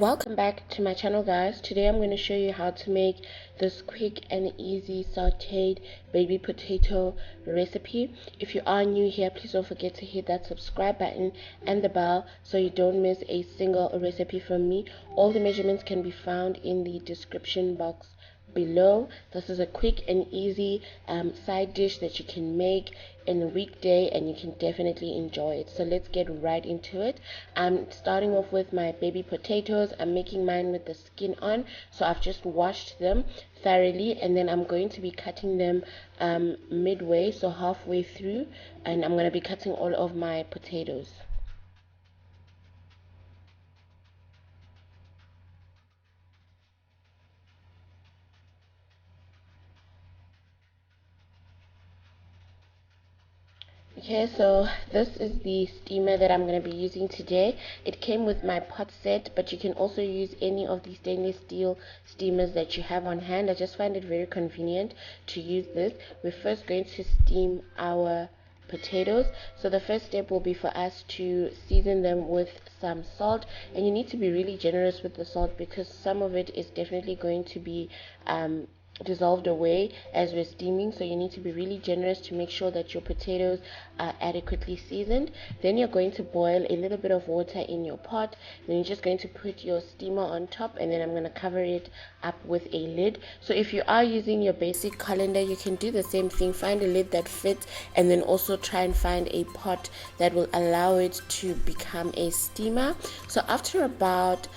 Welcome back to my channel, guys. Today I'm going to show you how to make this quick and easy sauteed baby potato recipe. If you are new here, please don't forget to hit that subscribe button and the bell so you don't miss a single recipe from me. All the measurements can be found in the description box below. This is a quick and easy side dish that you can make in a weekday and you can definitely enjoy it. So let's get right into it. I'm starting off with my baby potatoes. I'm making mine with the skin on, so I've just washed them thoroughly, and then I'm going to be cutting them midway, so halfway through, and I'm going to be cutting all of my potatoes. Okay, so this is the steamer that I'm going to be using today. It came with my pot set, but you can also use any of the stainless steel steamers that you have on hand. I just find it very convenient to use this. We're first going to steam our potatoes. So the first step will be for us to season them with some salt, and you need to be really generous with the salt because some of it is definitely going to be dissolved away as we're steaming, so you need to be really generous to make sure that your potatoes are adequately seasoned. Then you're going to boil a little bit of water in your pot. Then you're just going to put your steamer on top, and then I'm going to cover it up with a lid. So if you are using your basic colander, you can do the same thing. Find a lid that fits, and then also try and find a pot that will allow it to become a steamer. So after about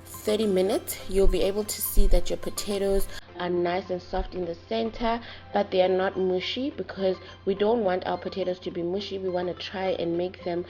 30 minutes, you'll be able to see that your potatoes are nice and soft in the center, but they are not mushy, because we don't want our potatoes to be mushy. We want to try and make them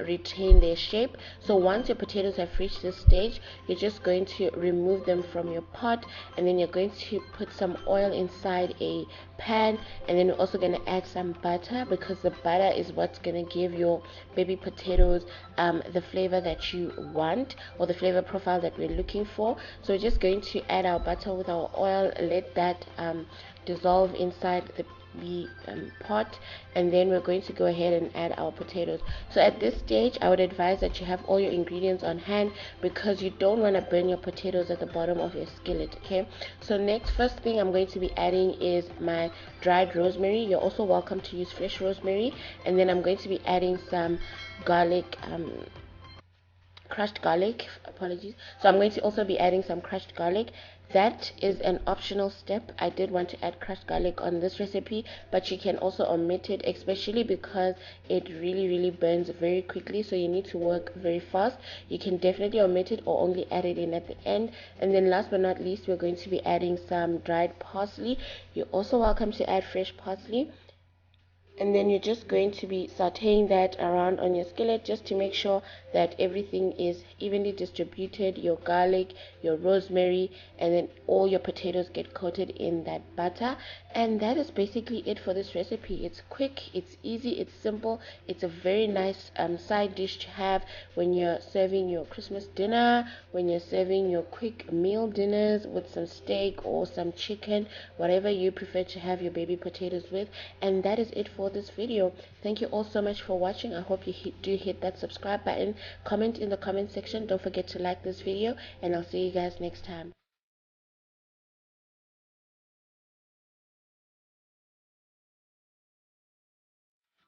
retain their shape. So once your potatoes have reached this stage, you're just going to remove them from your pot, and then you're going to put some oil inside a pan, and then you're also going to add some butter, because the butter is what's going to give your baby potatoes the flavor that you want, or the flavor profile that we're looking for. So we're just going to add our butter with our oil, let that dissolve inside the pot, and then we're going to go ahead and add our potatoes. So at this stage, I would advise that you have all your ingredients on hand, because you don't want to burn your potatoes at the bottom of your skillet. Okay, so first thing I'm going to be adding is my dried rosemary. You're also welcome to use fresh rosemary. And then I'm going to be adding some garlic, crushed garlic, apologies. So I'm going to also be adding some crushed garlic. That is an optional step. I did want to add crushed garlic on this recipe, but you can also omit it, especially because it really burns very quickly, so you need to work very fast. You can definitely omit it or only add it in at the end. And then last but not least, we're going to be adding some dried parsley. You're also welcome to add fresh parsley. And then you're just going to be sauteing that around on your skillet, just to make sure that everything is evenly distributed, your garlic, your rosemary, and then all your potatoes get coated in that butter. And that is basically it for this recipe. It's quick, it's easy, it's simple. It's a very nice side dish to have when you're serving your Christmas dinner, when you're serving your quick meal dinners with some steak or some chicken, whatever you prefer to have your baby potatoes with. And that is it for this video. Thank you all so much for watching. I hope you do hit that subscribe button, comment in the comment section, don't forget to like this video, and I'll see you guys next time.